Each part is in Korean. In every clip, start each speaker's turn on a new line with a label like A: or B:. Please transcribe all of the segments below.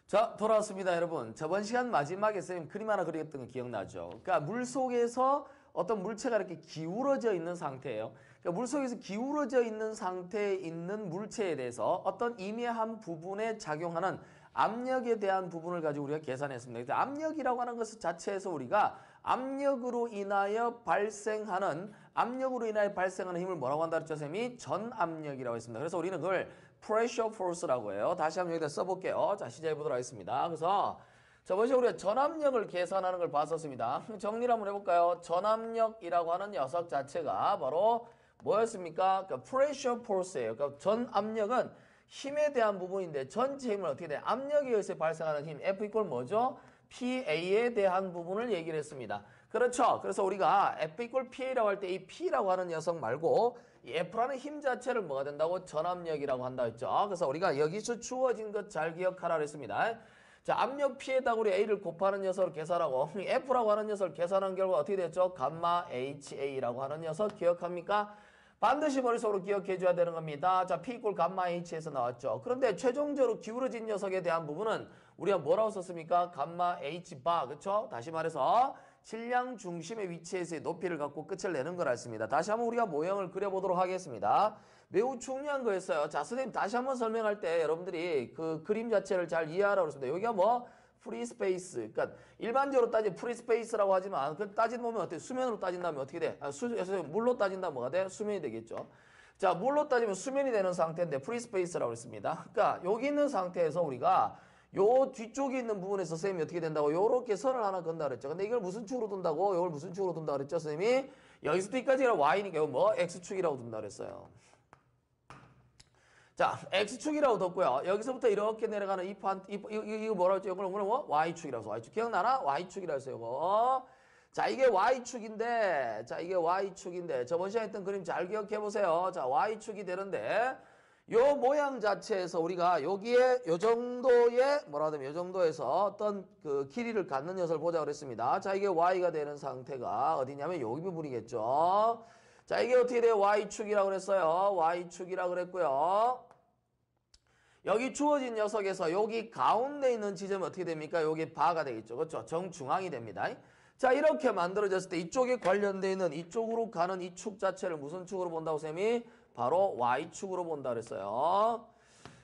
A: 자, 돌아왔습니다, 여러분. 저번 시간 마지막에 쌤 그림 하나 그렸던 거 기억나죠? 그러니까 물 속에서 어떤 물체가 이렇게 기울어져 있는 상태예요. 그러니까 물 속에서 기울어져 있는 상태에 있는 물체에 대해서 어떤 임의한 부분에 작용하는 압력에 대한 부분을 가지고 우리가 계산했습니다. 그래서 압력이라고 하는 것 자체에서 우리가 압력으로 인하여 발생하는 힘을 뭐라고 한다 그랬죠, 쌤이? 전압력이라고 했습니다. 그래서 우리는 그걸 pressure force라고 해요. 다시 한번 여기다 써볼게요. 자, 시작해 보도록 하겠습니다. 그래서 저번 시간에 우리가 전압력을 계산하는 걸 봤었습니다. 정리를 한번 해볼까요? 전압력이라고 하는 녀석 자체가 바로 뭐였습니까? 그러니까 pressure force예요. 그러니까 전압력은 힘에 대한 부분인데 전체 힘을 어떻게 돼? 압력에 의해서 발생하는 힘 F 이퀄 뭐죠? PA에 대한 부분을 얘기를 했습니다. 그렇죠. 그래서 우리가 F 이퀄 PA라고 할 때 이 P라고 하는 녀석 말고 이 F라는 힘 자체를 뭐가 된다고? 전압력이라고 한다 했죠. 그래서 우리가 여기서 주어진 것 잘 기억하라 그랬습니다. 자, 압력 P에다가 우리 A를 곱하는 녀석을 계산하고 F라고 하는 녀석을 계산한 결과 어떻게 됐죠? 감마 HA라고 하는 녀석 기억합니까? 반드시 머릿속으로 기억해 줘야 되는 겁니다. 자, P 이퀄 감마 H에서 나왔죠. 그런데 최종적으로 기울어진 녀석에 대한 부분은 우리가 뭐라고 썼습니까? 감마 H 바, 그쵸? 다시 말해서 질량 중심의 위치에서의 높이를 갖고 끝을 내는 걸 했습니다. 다시 한번 우리가 모형을 그려보도록 하겠습니다. 매우 중요한 거였어요. 자, 선생님 다시 한번 설명할 때 여러분들이 그 그림 자체를 잘 이해하라고 그랬습니다. 여기가 뭐? 프리 스페이스. 그러니까 일반적으로 따지면 프리 스페이스라고 하지만 그 따진 보면 어떻게 수면으로 따진다면 어떻게 돼? 물로 따진다면 뭐가 돼? 수면이 되겠죠. 자, 물로 따지면 수면이 되는 상태인데 프리 스페이스라고 했습니다. 그러니까 여기 있는 상태에서 우리가 요 뒤쪽에 있는 부분에서 선생님이 어떻게 된다고? 요렇게 선을 하나 건다 그랬죠. 근데 이걸 무슨 축으로 둔다고? 이걸 무슨 축으로 둔다 그랬죠, 선생님이? 여기서부터 여기까지가 y니까 이거 뭐? x축이라고 둔다 그랬어요. 자, X축이라고 뒀고요. 여기서부터 이렇게 내려가는 이거 뭐라고 했죠? 이거는 뭐? Y축이라고 해서 Y축. 기억나나? Y축이라고 했어요, 이거. 자, 이게 Y축인데, 저번 시간에 했던 그림 잘 기억해 보세요. 자, Y축이 되는데, 요 모양 자체에서 우리가 여기에 요 정도의, 요 정도에서 어떤 그 길이를 갖는 녀석을 보자고 그랬습니다. 자, 이게 Y가 되는 상태가 어디냐면 여기 부분이겠죠. 자, 이게 어떻게 돼요? Y축이라고 그랬어요. Y축이라고 그랬고요. 여기 주어진 녀석에서 여기 가운데 있는 지점이 어떻게 됩니까? 여기 바가 되겠죠. 그렇죠? 정중앙이 됩니다. 자, 이렇게 만들어졌을 때 이쪽에 관련되어 있는 이쪽으로 가는 이 축 자체를 무슨 축으로 본다고 쌤이? 바로 Y축으로 본다 그랬어요.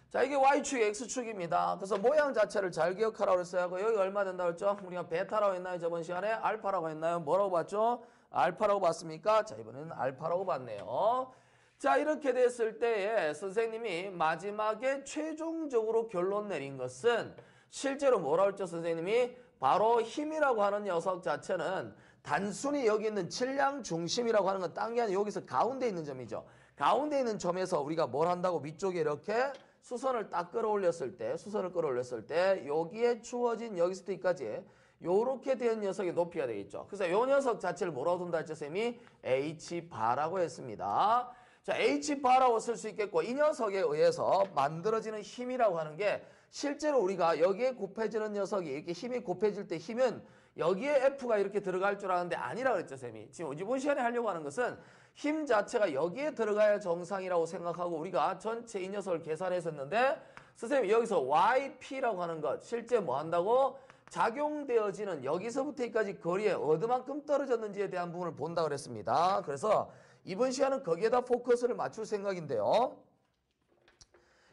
A: 자, 이게 Y축이 X축입니다. 그래서 모양 자체를 잘 기억하라고 그랬어요. 여기 얼마 된다고 했죠? 우리가 베타라고 했나요? 저번 시간에 알파라고 했나요? 뭐라고 봤죠? 알파라고 봤습니까? 자, 이번에는 알파라고 봤네요. 자, 이렇게 됐을 때에 선생님이 마지막에 최종적으로 결론 내린 것은 실제로 뭐라고 했죠, 선생님이? 바로 힘이라고 하는 녀석 자체는 단순히 여기 있는 질량 중심이라고 하는 건 딴 게 아니라 여기서 가운데 있는 점이죠. 가운데 있는 점에서 우리가 뭘 한다고? 위쪽에 이렇게 수선을 딱 끌어올렸을 때 여기에 주어진 여기서부터 여기까지 요렇게 된 녀석의 높이가 되겠죠. 그래서 요 녀석 자체를 뭐라고 둔다 했죠, 쌤이? H바라고 했습니다. 자, H바라고 쓸 수 있겠고 이 녀석에 의해서 만들어지는 힘이라고 하는 게 실제로 우리가 여기에 곱해지는 녀석이 이렇게 힘이 곱해질 때 힘은 여기에 F가 이렇게 들어갈 줄 아는데 아니라 그랬죠, 쌤이. 지금 이번 시간에 하려고 하는 것은 힘 자체가 여기에 들어가야 정상이라고 생각하고 우리가 전체 이 녀석을 계산했었는데 선생님이 여기서 YP라고 하는 것 실제 뭐 한다고? 작용되어지는 여기서부터 여기까지 거리에 어디만큼 떨어졌는지에 대한 부분을 본다 그랬습니다. 그래서 이번 시간은 거기에다 포커스를 맞출 생각인데요.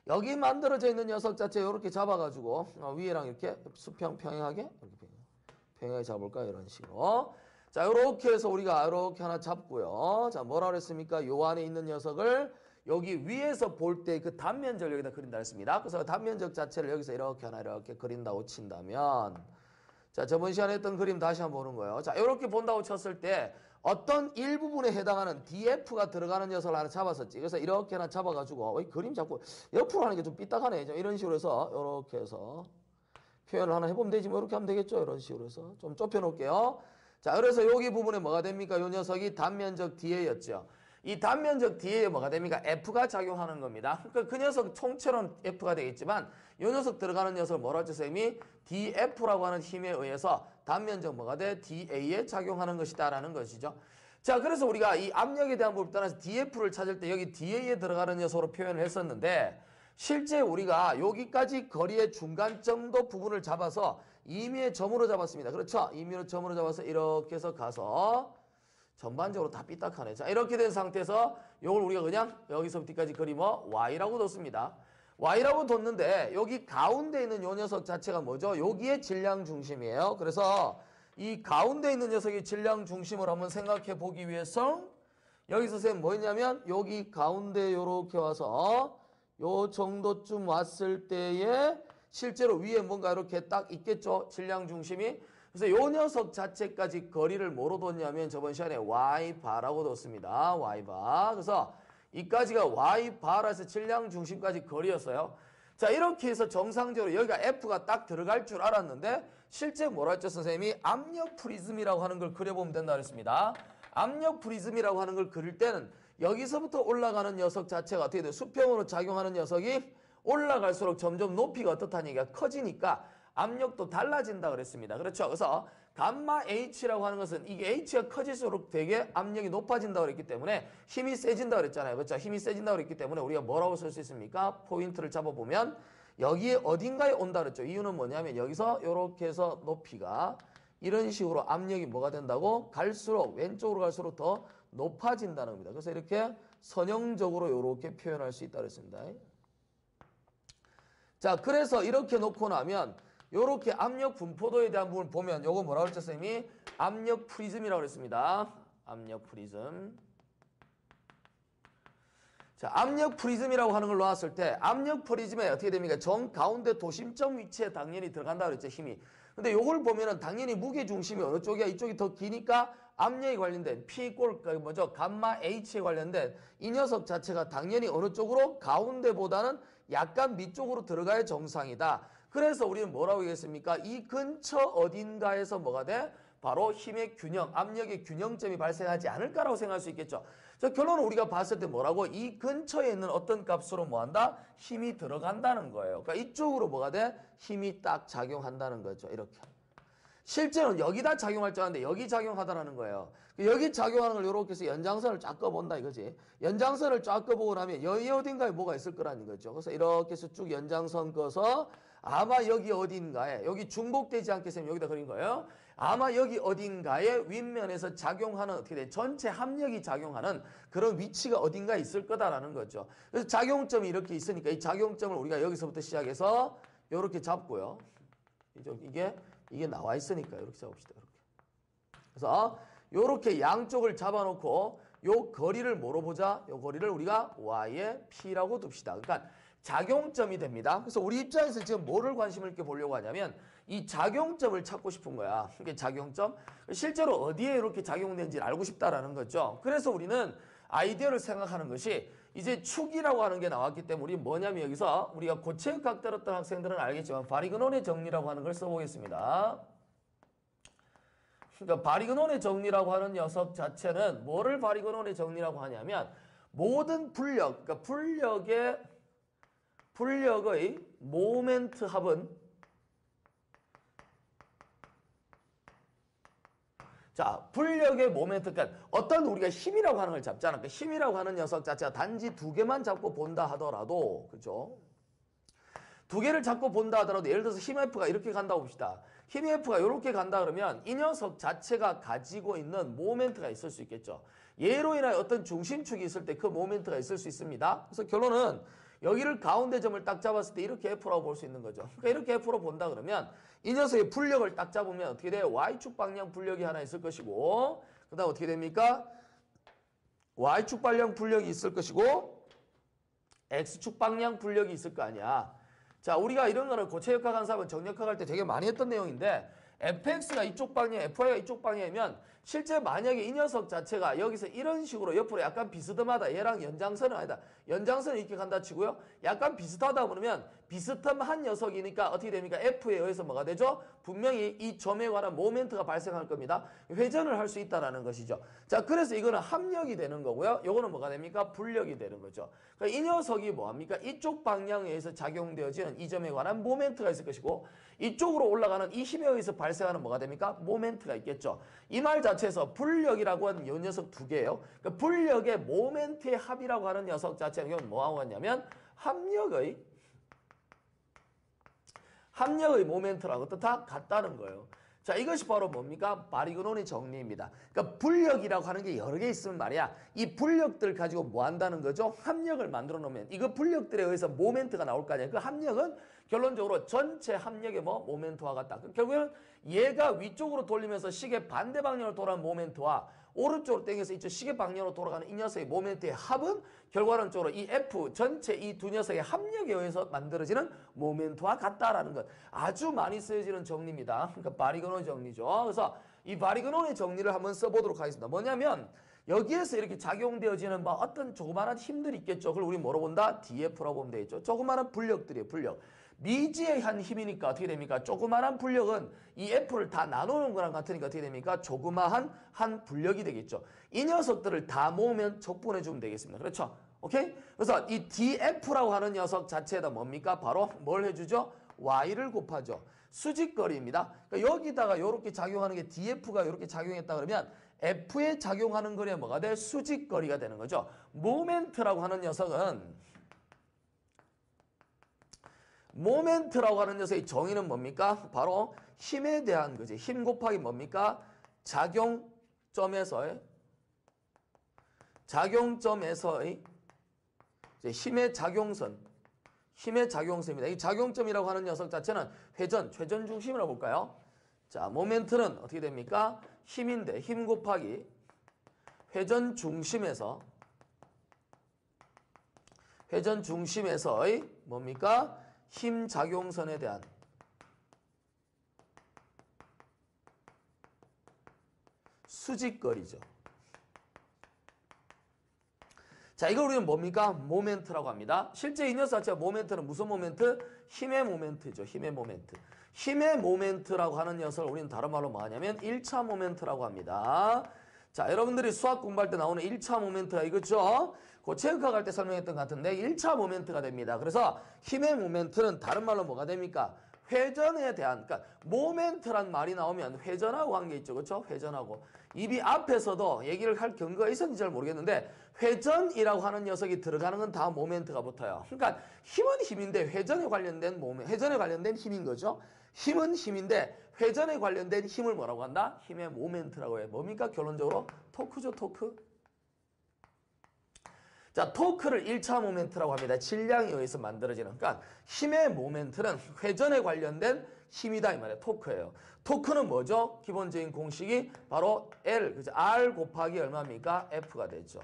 A: 여기 만들어져 있는 녀석 자체 이렇게 잡아가지고 위에랑 이렇게 수평 평행하게 이렇게 평행하게 잡을까요? 이런 식으로. 자, 이렇게 해서 우리가 이렇게 하나 잡고요. 자, 뭐라 그랬습니까? 요 안에 있는 녀석을 여기 위에서 볼 때 그 단면적을 여기다 그린다 했습니다. 그래서 단면적 자체를 여기서 이렇게 하나 이렇게 그린다고 친다면 자, 저번 시간에 했던 그림 다시 한번 보는 거예요. 자, 이렇게 본다고 쳤을 때 어떤 일부분에 해당하는 DF가 들어가는 녀석을 하나 잡았었지. 그래서 이렇게 하나 잡아가지고 이 그림 자꾸 옆으로 하는 게 좀 삐딱하네. 이런 식으로 해서 이렇게 해서 표현을 하나 해보면 되지. 뭐 이렇게 하면 되겠죠. 이런 식으로 해서 좀 좁혀놓을게요. 자, 그래서 여기 부분에 뭐가 됩니까? 이 녀석이 단면적 DA였죠. 이 단면적 D에 뭐가 됩니까? F가 작용하는 겁니다. 그러니까 그 녀석 총체로는 F가 되겠지만 이 녀석 들어가는 녀석을 뭐라 했죠, 쌤이? DF라고 하는 힘에 의해서 단면적 뭐가 돼? DA에 작용하는 것이다 라는 것이죠. 자, 그래서 우리가 이 압력에 대한 부분을 떠나서 DF를 찾을 때 여기 DA에 들어가는 녀석으로 표현을 했었는데 실제 우리가 여기까지 거리의 중간점도 부분을 잡아서 임의의 점으로 잡았습니다. 그렇죠? 임의의 점으로 잡아서 이렇게 해서 가서 전반적으로 다 삐딱하네. 자, 이렇게 된 상태에서 이걸 우리가 그냥 여기서부터까지 거리 뭐 y라고 뒀습니다. y라고 뒀는데 여기 가운데 있는 요 녀석 자체가 뭐죠? 여기에 질량 중심이에요. 그래서 이 가운데 있는 녀석의 질량 중심을 한번 생각해 보기 위해서 여기서 쌤 뭐 했냐면 여기 가운데 요렇게 와서 요 정도쯤 왔을 때에 실제로 위에 뭔가 이렇게 딱 있겠죠? 질량 중심이. 그래서 요 녀석 자체까지 거리를 뭐로 뒀냐면 저번 시간에 y바라고 뒀습니다. y바. 그래서 이까지가 y바라서 질량 중심까지 거리였어요. 자, 이렇게 해서 정상적으로 여기가 F가 딱 들어갈 줄 알았는데 실제 뭐라 했죠, 선생님이? 압력 프리즘이라고 하는 걸 그려보면 된다 그랬습니다. 압력 프리즘이라고 하는 걸 그릴 때는 여기서부터 올라가는 녀석 자체가 어떻게 돼요? 수평으로 작용하는 녀석이 올라갈수록 점점 높이가 어떻다는 얘기가 커지니까 압력도 달라진다 그랬습니다. 그렇죠? 그래서 감마 H라고 하는 것은 이게 H가 커질수록 되게 압력이 높아진다 그랬기 때문에 힘이 세진다 그랬잖아요. 그렇죠? 힘이 세진다 그랬기 때문에 우리가 뭐라고 쓸 수 있습니까? 포인트를 잡아보면 여기에 어딘가에 온다 그랬죠. 이유는 뭐냐면 여기서 이렇게 해서 높이가 이런 식으로 압력이 뭐가 된다고? 갈수록 왼쪽으로 갈수록 더 높아진다는 겁니다. 그래서 이렇게 선형적으로 이렇게 표현할 수 있다 그랬습니다. 자, 그래서 이렇게 놓고 나면 요렇게 압력 분포도에 대한 부분을 보면 요거 뭐라고 했죠, 쌤이? 압력 프리즘이라고 그랬습니다. 압력 프리즘. 자, 압력 프리즘이라고 하는 걸 놓았을 때 압력 프리즘에 어떻게 됩니까? 정 가운데 도심점 위치에 당연히 들어간다 그랬죠, 힘이. 근데 요걸 보면은 당연히 무게 중심이 어느 쪽이야? 이쪽이 더 기니까 압력에 관련된 P 뭐죠? 감마 H에 관련된 이 녀석 자체가 당연히 어느 쪽으로? 가운데보다는 약간 밑쪽으로 들어가야 정상이다. 그래서 우리는 뭐라고 하겠습니까? 이 근처 어딘가에서 뭐가 돼? 바로 힘의 균형, 압력의 균형점이 발생하지 않을까라고 생각할 수 있겠죠. 자, 결론은 우리가 봤을 때 뭐라고? 이 근처에 있는 어떤 값으로 뭐한다? 힘이 들어간다는 거예요. 그러니까 이쪽으로 뭐가 돼? 힘이 딱 작용한다는 거죠. 이렇게. 실제로는 여기다 작용할 줄 알았는데 여기 작용하다라는 거예요. 여기 작용하는 걸 이렇게 해서 연장선을 쫙 꺼본다 이거지. 연장선을 쫙 꺼보고 나면 여기 어딘가에 뭐가 있을 거라는 거죠. 그래서 이렇게 해서 쭉 연장선 꺼서 아마 여기 어딘가에, 여기 중복되지 않게 쌤 여기다 그린 거예요. 아마 여기 어딘가에 윗면에서 작용하는 어떻게 돼? 전체 합력이 작용하는 그런 위치가 어딘가에 있을 거다라는 거죠. 그래서 작용점이 이렇게 있으니까 이 작용점을 우리가 여기서부터 시작해서 이렇게 잡고요. 이게 나와 있으니까 이렇게 잡읍시다. 이렇게. 그래서 이렇게 양쪽을 잡아놓고 요 거리를 뭐로 보자? 요 거리를 우리가 y의 p라고 둡시다. 그러니까 작용점이 됩니다. 그래서 우리 입장에서 지금 뭐를 관심을 있게 보려고 하냐면 이 작용점을 찾고 싶은 거야. 이게 작용점. 실제로 어디에 이렇게 작용되는지를 알고 싶다라는 거죠. 그래서 우리는 아이디어를 생각하는 것이 이제 축이라고 하는 게 나왔기 때문에 우리 뭐냐면 여기서 우리가 고체육학 들었던 학생들은 알겠지만 바리그논의 정리라고 하는 걸 써보겠습니다. 그러니까 바리그논의 정리라고 하는 녀석 자체는 뭐를 바리그논의 정리라고 하냐면 모든 불력, 그러니까 불력의 모멘트 합은 자, 불력의 모멘트, 그러니까 어떤 우리가 힘이라고 하는 걸 잡잖아. 그러니까 힘이라고 하는 녀석 자체가 단지 두 개만 잡고 본다 하더라도, 그죠? 두 개를 잡고 본다 하더라도 예를 들어서 힘 F가 이렇게 간다고 봅시다. 힘 F가 이렇게 간다 그러면 이 녀석 자체가 가지고 있는 모멘트가 있을 수 있겠죠. 얘로 인하여 어떤 중심축이 있을 때 그 모멘트가 있을 수 있습니다. 그래서 결론은 여기를 가운데 점을 딱 잡았을 때 이렇게 F라고 볼 수 있는 거죠. 그러니까 이렇게 F로 본다 그러면 이 녀석의 불력을 딱 잡으면 어떻게 돼요? Y축 방향 불력이 하나 있을 것이고 그 다음 어떻게 됩니까? Y축 방향 불력이 있을 것이고 X축 방향 불력이 있을 거 아니야. 자, 우리가 이런 거는 고체역학 한 사람은 정역학 할 때 되게 많이 했던 내용인데 fx가 이쪽 방향, fy가 이쪽 방향이면 실제 만약에 이 녀석 자체가 여기서 이런 식으로 옆으로 약간 비스듬하다. 얘랑 연장선은 아니다. 연장선은 이렇게 간다 치고요. 약간 비슷하다 그러면 비슷한 녀석이니까 어떻게 됩니까? F에 의해서 뭐가 되죠? 분명히 이 점에 관한 모멘트가 발생할 겁니다. 회전을 할 수 있다는 것이죠. 자, 그래서 이거는 합력이 되는 거고요. 이거는 뭐가 됩니까? 불력이 되는 거죠. 그러니까 이 녀석이 뭐합니까? 이쪽 방향에 의해서 작용되어지는 이 점에 관한 모멘트가 있을 것이고 이쪽으로 올라가는 이 힘에 의해서 발생하는 뭐가 됩니까? 모멘트가 있겠죠. 이 말 자체에서 불력이라고 하는 이 녀석 두 개예요. 그러니까 불력의 모멘트의 합이라고 하는 녀석 자체는 이건 뭐하고 같냐면 합력의 합력의 모멘트라고 어떻다? 같다는 거예요. 자, 이것이 바로 뭡니까? 바리그논의 정리입니다. 그러니까 불력이라고 하는 게 여러 개 있으면 말이야. 이 불력들 가지고 뭐 한다는 거죠? 합력을 만들어 놓으면 이거 불력들에 의해서 모멘트가 나올 거 아니에요. 그 합력은 결론적으로 전체 합력의 뭐 모멘트와 같다. 결국에는 얘가 위쪽으로 돌리면서 시계 반대 방향으로 돌아가는 모멘트와 오른쪽으로 당겨서 이쪽 시계 방향으로 돌아가는 이 녀석의 모멘트의 합은 결과론적으로 이 F 전체 이 두 녀석의 합력에 의해서 만들어지는 모멘트와 같다라는 것. 아주 많이 쓰여지는 정리입니다. 그러니까 바리그논 정리죠. 그래서 이 바리그논의 정리를 한번 써보도록 하겠습니다. 뭐냐면 여기에서 이렇게 작용되어지는 뭐 어떤 조그마한 힘들이 있겠죠. 그걸 우리 뭐로 본다? DF라고 보면 되겠죠. 조그마한 불력들이에요. 불력. 미지의 한 힘이니까 어떻게 됩니까? 조그마한 불력은 이 F를 다 나누는 거랑 같으니까 어떻게 됩니까? 조그마한 한 불력이 되겠죠. 이 녀석들을 다 모으면 적분해주면 되겠습니다. 그렇죠? 오케이? 그래서 이 DF라고 하는 녀석 자체에다 뭡니까? 바로 뭘 해주죠? Y를 곱하죠. 수직거리입니다. 그러니까 여기다가 이렇게 작용하는 게 DF가 이렇게 작용했다 그러면 F에 작용하는 거리가 뭐가 돼? 수직거리가 되는 거죠. 모멘트라고 하는 녀석은 모멘트라고 하는 녀석의 정의는 뭡니까? 바로 힘에 대한 거지. 힘 곱하기 뭡니까? 작용점에서의 힘의 작용선. 힘의 작용선입니다. 이 작용점이라고 하는 녀석 자체는 회전 중심이라고 볼까요? 자, 모멘트는 어떻게 됩니까? 힘인데 힘 곱하기 회전 중심에서의 뭡니까? 힘 작용선에 대한 수직거리죠. 자, 이걸 우리는 뭡니까? 모멘트라고 합니다. 실제 이 녀석 자체가 모멘트는 무슨 모멘트? 힘의 모멘트죠. 힘의 모멘트. 힘의 모멘트라고 하는 녀석을 우리는 다른 말로 뭐 하냐면 1차 모멘트라고 합니다. 자, 여러분들이 수학 공부할 때 나오는 1차 모멘트가 이거죠? 그 체육학 할 때 설명했던 것 같은데 1차 모멘트가 됩니다. 그래서 힘의 모멘트는 다른 말로 뭐가 됩니까? 회전에 대한, 그러니까 모멘트란 말이 나오면 회전하고 관계 있죠. 그렇죠? 회전하고. 입이 앞에서도 얘기를 할 근거가 있었는지 잘 모르겠는데 회전이라고 하는 녀석이 들어가는 건 다 모멘트가 붙어요. 그러니까 힘은 힘인데 회전에 관련된 힘인 거죠. 힘은 힘인데 회전에 관련된 힘을 뭐라고 한다? 힘의 모멘트라고 해요. 뭡니까? 결론적으로 토크죠. 토크. 자, 토크를 1차 모멘트라고 합니다. 질량에 의해서 만들어지는. 그러니까 힘의 모멘트는 회전에 관련된 힘이다 이 말이에요. 토크예요. 토크는 뭐죠? 기본적인 공식이 바로 L, 그죠? R 곱하기 얼마입니까? F가 되죠.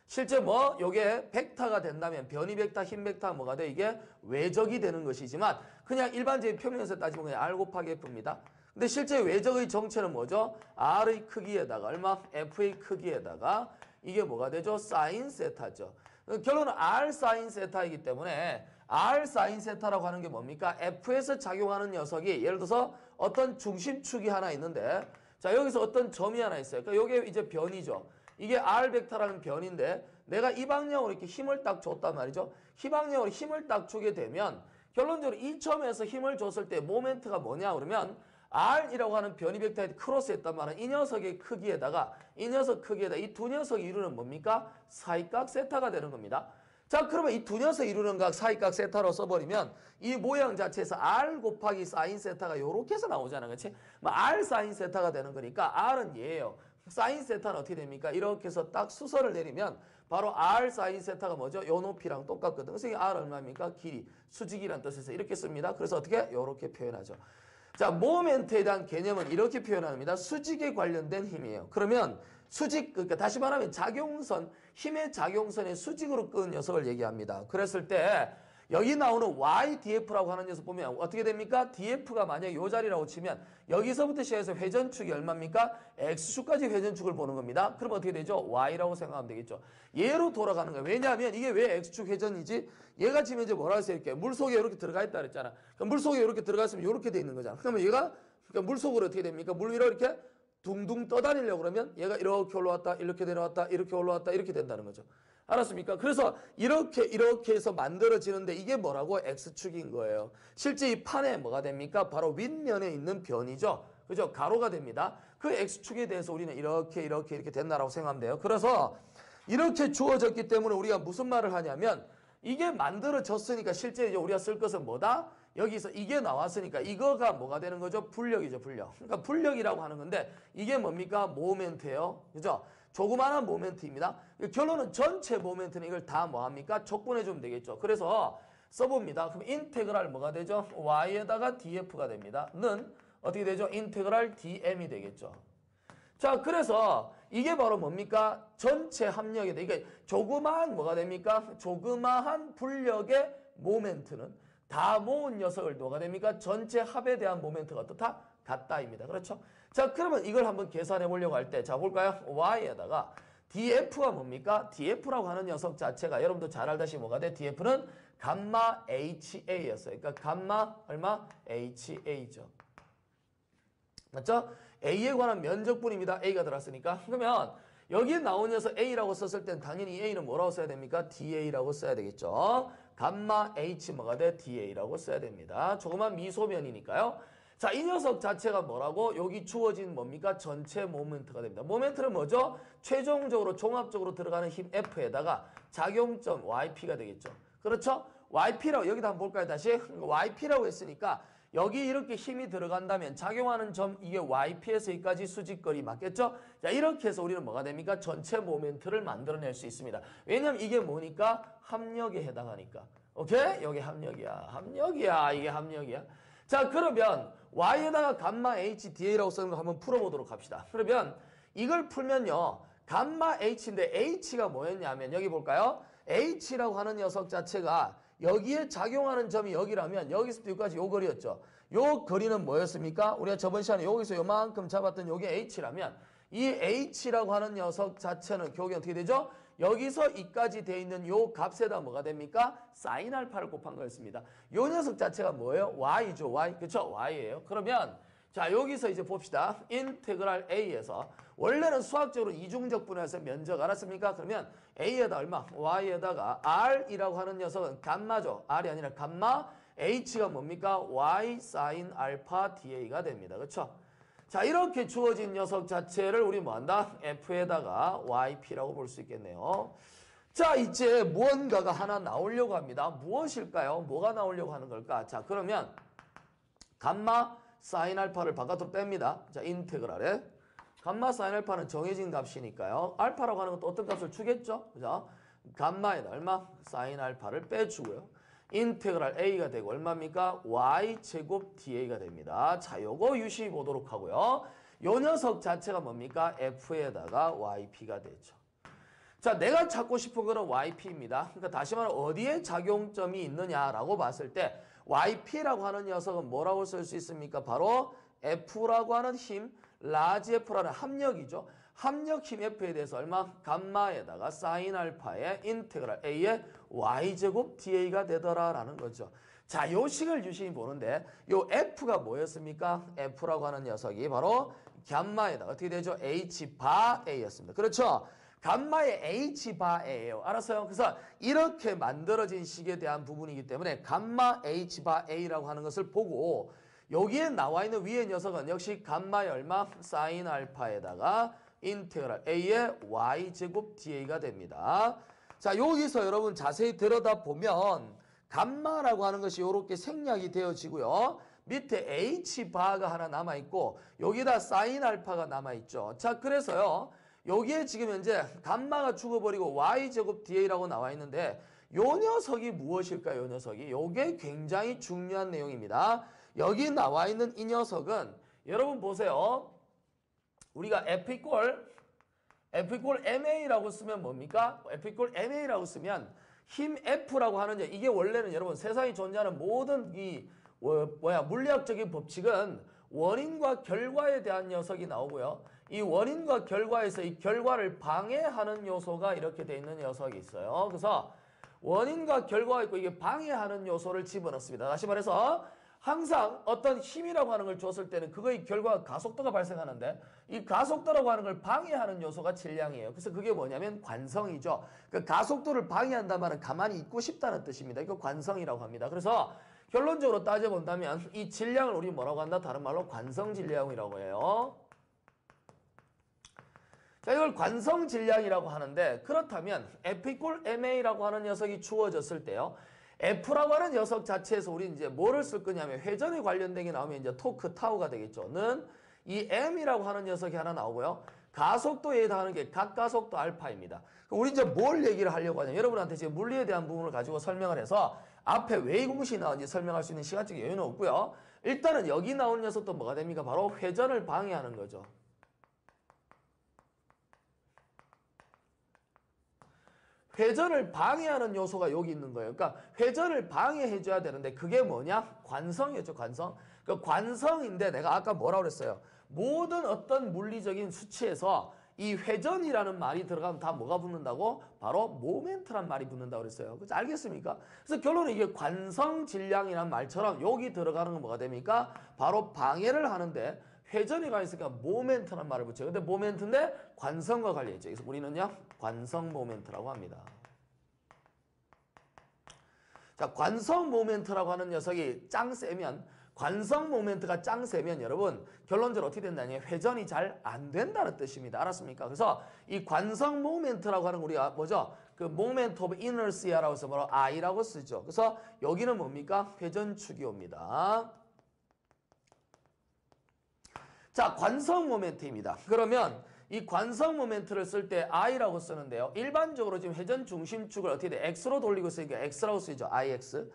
A: 실제 뭐 요게 벡터가 된다면 변이 벡터, 힘 벡터가 뭐가 돼? 이게 외적이 되는 것이지만 그냥 일반적인 평면에서 따지면 그냥 R 곱하기 F입니다. 근데 실제 외적의 정체는 뭐죠? R의 크기에다가 얼마? F의 크기에다가 이게 뭐가 되죠? 사인 세타죠. 결론은 R 사인 세타이기 때문에 R 사인 세타라고 하는 게 뭡니까? F에서 작용하는 녀석이 예를 들어서 어떤 중심축이 하나 있는데 자, 여기서 어떤 점이 하나 있어요. 그러니까 이게 이제 변이죠. 이게 R 벡터라는 변인데 내가 이 방향으로 이렇게 힘을 딱 줬단 말이죠. 이 방향으로 힘을 딱 주게 되면 결론적으로 이 점에서 힘을 줬을 때 모멘트가 뭐냐 그러면 R이라고 하는 변이 벡터에 크로스했단 말은 이 녀석의 크기에다가 이 녀석 크기에다 이 두 녀석이 이루는 뭡니까? 사이각 세타가 되는 겁니다. 자, 그러면 이 두 녀석이 이루는 각 사이각 세타로 써버리면 이 모양 자체에서 R 곱하기 사인 세타가 요렇게 해서 나오잖아. 그렇지? R 사인 세타가 되는 거니까 R은 얘예요. 사인 세타는 어떻게 됩니까? 이렇게 해서 딱 수설을 내리면 바로 R 사인 세타가 뭐죠? 요 높이랑 똑같거든. 그래서 이 R 얼마입니까? 길이. 수직이란 뜻에서 이렇게 씁니다. 그래서 어떻게? 요렇게 표현하죠. 자, 모멘트에 대한 개념은 이렇게 표현합니다. 수직에 관련된 힘이에요. 그러면 수직, 그러니까 다시 말하면 작용선, 힘의 작용선의 수직으로 끄는 녀석을 얘기합니다. 그랬을 때 여기 나오는 YDF라고 하는 녀석 보면 어떻게 됩니까? DF가 만약에 이 자리라고 치면 여기서부터 시작해서 회전축이 얼마입니까? X축까지 회전축을 보는 겁니다. 그럼 어떻게 되죠? Y라고 생각하면 되겠죠. 얘로 돌아가는 거예요. 왜냐하면 이게 왜 X축 회전이지? 얘가 지금 이제 뭐라 했어요? 이렇게 물속에 이렇게 들어가 있다 그랬잖아. 그러니까 물속에 이렇게 들어갔으면 이렇게 돼 있는 거잖아. 그러면 얘가 그러니까 물속으로 어떻게 됩니까? 물 위로 이렇게 둥둥 떠다니려고 그러면 얘가 이렇게 올라왔다, 이렇게 내려왔다, 이렇게 올라왔다, 이렇게 된다는 거죠. 알았습니까? 그래서 이렇게 해서 만들어지는데 이게 뭐라고? X축인 거예요. 실제 이 판에 뭐가 됩니까? 바로 윗면에 있는 변이죠. 그죠? 가로가 됩니다. 그 X축에 대해서 우리는 이렇게 된다라고 생각하면 돼요. 그래서 이렇게 주어졌기 때문에 우리가 무슨 말을 하냐면 이게 만들어졌으니까 실제 이제 우리가 쓸 것은 뭐다? 여기서 이게 나왔으니까 이거가 뭐가 되는 거죠? 불력이죠, 불력. 그러니까 불력이라고 하는 건데 이게 뭡니까? 모멘트예요. 그죠? 조그마한 모멘트입니다. 결론은 전체 모멘트는 이걸 다 뭐합니까? 촉분해 주면 되겠죠. 그래서 써봅니다. 그럼 인테그랄 뭐가 되죠? y에다가 df가 됩니다. 는 어떻게 되죠? 인테그랄 dm이 되겠죠. 자, 그래서 이게 바로 뭡니까? 전체 합력이다. 이게 조그마한 뭐가 됩니까? 조그마한 불력의 모멘트는 다 모은 녀석을 뭐가 됩니까? 전체 합에 대한 모멘트가 어떻다? 같다입니다. 그렇죠? 자, 그러면 이걸 한번 계산해 보려고 할 때, 자, 볼까요? y에다가 df가 뭡니까? df라고 하는 녀석 자체가 여러분도 잘 알다시피 뭐가 돼? df는 감마 ha였어요. 그러니까 감마 얼마? ha죠. 맞죠? a에 관한 면적분입니다. a가 들어왔으니까. 그러면 여기에 나온 녀석 a라고 썼을 땐 당연히 a는 뭐라고 써야 됩니까? da라고 써야 되겠죠. 감마 h 뭐가 돼? da라고 써야 됩니다. 조그만 미소면이니까요. 자, 이 녀석 자체가 뭐라고? 여기 주어진 뭡니까? 전체 모멘트가 됩니다. 모멘트는 뭐죠? 최종적으로 종합적으로 들어가는 힘 F에다가 작용점 YP가 되겠죠. 그렇죠? YP라고 여기다 한번 볼까요? 다시 YP라고 했으니까 여기 이렇게 힘이 들어간다면 작용하는 점 이게 YP에서 여기까지 수직거리 맞겠죠? 자, 이렇게 해서 우리는 뭐가 됩니까? 전체 모멘트를 만들어낼 수 있습니다. 왜냐면 이게 뭐니까? 합력에 해당하니까. 오케이? 여기 합력이야. 합력이야. 이게 합력이야. 자, 그러면 y에다가 감마 HDA라고 쓰는 거 한번 풀어보도록 합시다. 그러면 이걸 풀면요. 감마 H인데 H가 뭐였냐면 여기 볼까요? H라고 하는 녀석 자체가 여기에 작용하는 점이 여기라면 여기서부터 여기까지 요 거리였죠. 요 거리는 뭐였습니까? 우리가 저번 시간에 여기서 요만큼 잡았던 요게 H라면 이 H라고 하는 녀석 자체는 교육이 어떻게 되죠? 여기서 이까지 돼 있는 요 값에다 뭐가 됩니까? 사인 알파를 곱한 거였습니다. 요 녀석 자체가 뭐예요? y죠. y. 그쵸? y예요. 그러면 자, 여기서 이제 봅시다. 인테그랄 a에서 원래는 수학적으로 이중적 분해해서 면적 알았습니까? 그러면 a에다 얼마? y에다가 r이라고 하는 녀석은 감마죠. r이 아니라 감마. h가 뭡니까? y 사인 알파 da가 됩니다. 그렇죠? 자, 이렇게 주어진 녀석 자체를 우리 뭐한다? f에다가 yp라고 볼 수 있겠네요. 자, 이제 무언가가 하나 나오려고 합니다. 무엇일까요? 뭐가 나오려고 하는 걸까? 자, 그러면 감마 사인 알파를 바깥으로 뺍니다. 자, 인테그랄에 감마 사인 알파는 정해진 값이니까요. 알파라고 하는 것도 어떤 값을 주겠죠? 그죠? 감마에다 얼마? 사인 알파를 빼주고요. 인테그랄 a가 되고 얼마입니까? y제곱 da가 됩니다. 자, 요거 유심히 보도록 하고요. 요 녀석 자체가 뭡니까? f에다가 yp가 되죠. 자, 내가 찾고 싶은 거는 yp입니다. 그러니까 다시 말해 어디에 작용점이 있느냐라고 봤을 때 yp라고 하는 녀석은 뭐라고 쓸 수 있습니까? 바로 f라고 하는 힘, 라지 f라는 합력이죠. 합력 힘 F에 대해서 얼마? 감마에다가 사인 알파의 인테그랄 A의 Y제곱 DA가 되더라라는 거죠. 자, 요 식을 유심히 보는데 요 F가 뭐였습니까? F라고 하는 녀석이 바로 감마에다가 어떻게 되죠? H 바 A였습니다. 그렇죠? 감마의 H 바 A예요. 알았어요? 그래서 이렇게 만들어진 식에 대한 부분이기 때문에 감마 H 바 A라고 하는 것을 보고 여기에 나와 있는 위의 녀석은 역시 감마의 얼마? 사인 알파에다가 인테그랄 a의 y제곱 da가 됩니다. 자, 여기서 여러분 자세히 들여다보면 감마라고 하는 것이 이렇게 생략이 되어지고요. 밑에 h바가 하나 남아있고 여기다 사인 알파가 남아있죠. 자, 그래서요. 여기에 지금 현재 감마가 죽어버리고 y제곱 da라고 나와 있는데 요 녀석이 무엇일까요? 요 녀석이. 요게 굉장히 중요한 내용입니다. 여기 나와 있는 이 녀석은 여러분 보세요. 우리가 F 이퀄 MA라고 쓰면 뭡니까? F 이퀄 MA라고 쓰면 힘 F라고 하는 이게 원래는 여러분 세상에 존재하는 모든 이 물리학적인 법칙은 원인과 결과에 대한 녀석이 나오고요. 이 원인과 결과에서 이 결과를 방해하는 요소가 이렇게 돼 있는 녀석이 있어요. 그래서 원인과 결과가 있고 이게 방해하는 요소를 집어넣습니다. 다시 말해서 항상 어떤 힘이라고 하는 걸 줬을 때는 그거의 결과가 가속도가 발생하는데 이 가속도라고 하는 걸 방해하는 요소가 질량이에요. 그래서 그게 뭐냐면 관성이죠. 그 가속도를 방해한다는 말은 가만히 있고 싶다는 뜻입니다. 이거 관성이라고 합니다. 그래서 결론적으로 따져본다면 이 질량을 우리 뭐라고 한다? 다른 말로 관성질량이라고 해요. 자, 이걸 관성질량이라고 하는데 그렇다면 F 이퀄 MA라고 하는 녀석이 주어졌을 때요. F라고 하는 녀석 자체에서 우리 이제 뭐를 쓸 거냐면 회전에 관련된 게 나오면 이제 토크 타우가 되겠죠. 는 이 M이라고 하는 녀석이 하나 나오고요. 가속도에 해당하는 게 각가속도 알파입니다. 우리 이제 뭘 얘기를 하려고 하냐면 여러분한테 지금 물리에 대한 부분을 가지고 설명을 해서 앞에 왜 이 공식이 나오는지 설명할 수 있는 시간적 여유는 없고요. 일단은 여기 나오는 녀석도 뭐가 됩니까? 바로 회전을 방해하는 거죠. 회전을 방해하는 요소가 여기 있는 거예요. 그러니까 회전을 방해해줘야 되는데 그게 뭐냐? 관성이었죠, 관성. 그 관성인데 내가 아까 뭐라고 그랬어요? 모든 어떤 물리적인 수치에서 이 회전이라는 말이 들어가면 다 뭐가 붙는다고? 바로 모멘트란 말이 붙는다고 그랬어요. 그렇죠? 알겠습니까? 그래서 결론은 이게 관성 질량이란 말처럼 여기 들어가는 건 뭐가 됩니까? 바로 방해를 하는데 회전이 가 있으니까 모멘트란 말을 붙여요. 근데 모멘트인데 관성과 관련있죠. 그래서 우리는요, 관성 모멘트라고 합니다. 자, 관성 모멘트라고 하는 녀석이 짱 세면, 관성 모멘트가 짱 세면 여러분 결론적으로 어떻게 된다니? 회전이 잘 안 된다는 뜻입니다. 알았습니까? 그래서 이 관성 모멘트라고 하는 우리가 뭐죠? 그 모멘트 오브 이너시아라고 해서 뭐라고 I라고 쓰죠. 그래서 여기는 뭡니까? 회전축이 옵니다. 자, 관성 모멘트입니다. 그러면 이 관성 모멘트를 쓸 때 I라고 쓰는데요. 일반적으로 지금 회전 중심축을 어떻게 돼? X로 돌리고 쓰니까 X라고 쓰이죠. IX.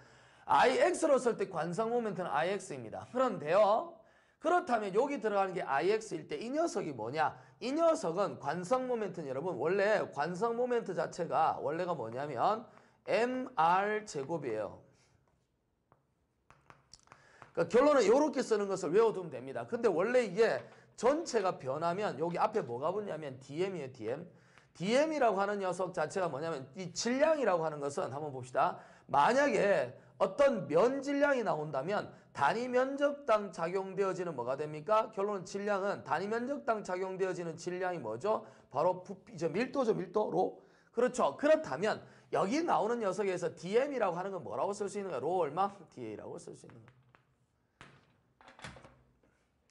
A: IX로 쓸 때 관성 모멘트는 IX입니다. 그런데요. 그렇다면 여기 들어가는 게 IX일 때 이 녀석이 뭐냐? 이 녀석은 관성 모멘트는 여러분 원래 관성 모멘트 자체가 원래가 뭐냐면 MR 제곱이에요. 그러니까 결론은 이렇게 쓰는 것을 외워두면 됩니다. 근데 원래 이게 전체가 변하면 여기 앞에 뭐가 붙냐면 DM이에요, DM. DM이라고 하는 녀석 자체가 뭐냐면 이 질량이라고 하는 것은 한번 봅시다. 만약에 어떤 면 질량이 나온다면 단위 면적당 작용되어지는 뭐가 됩니까? 결론은 질량은 단위 면적당 작용되어지는 질량이 뭐죠? 바로 부피죠. 밀도죠, 밀도로. 그렇죠. 그렇다면 여기 나오는 녀석에서 DM이라고 하는 건 뭐라고 쓸 수 있는 거예요? 로 얼마? DA라고 쓸 수 있는 거예요.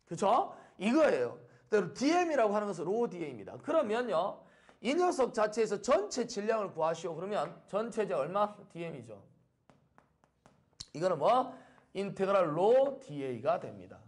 A: 그렇죠? 이거예요. DM이라고 하는 것은 로 DA입니다. 그러면요. 이 녀석 자체에서 전체 질량을 구하시오. 그러면 전체제 얼마? DM이죠. 이거는 뭐? 인테그랄 로 DA가 됩니다.